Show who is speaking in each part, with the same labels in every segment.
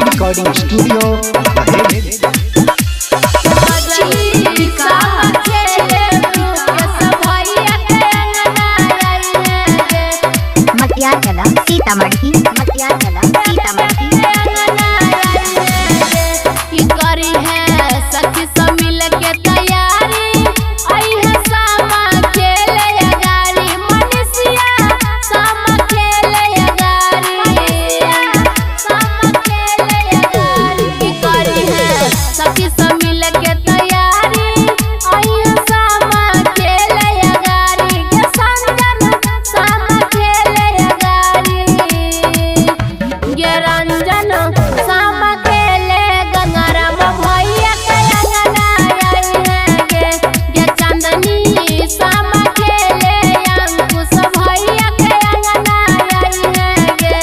Speaker 1: recording studio
Speaker 2: Sitamarhi
Speaker 3: करी है सखी सब मिल के तैयारी आई है सामा खेले अगारी मनीषिया सामा खेले अगारी सामा खेले अगारी करी है सखी सब मिल के तैयारी आई है सामा खेले अगारी के संगन सामा खेले अगारी गे रंजन सामा खेले गंगाराम भैया के अंगना आई है गे चांदनी सामा खेले अंकुश भैया के अंगना आई है गे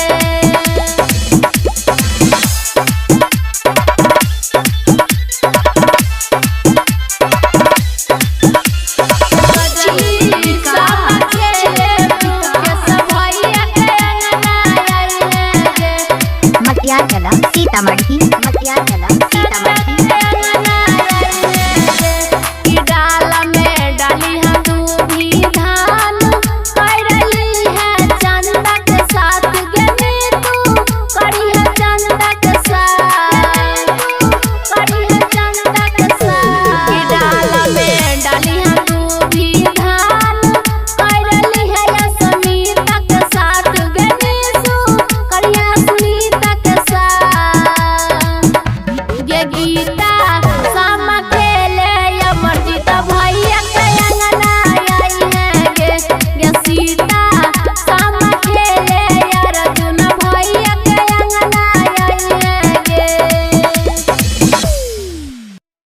Speaker 2: सीतामढ़ी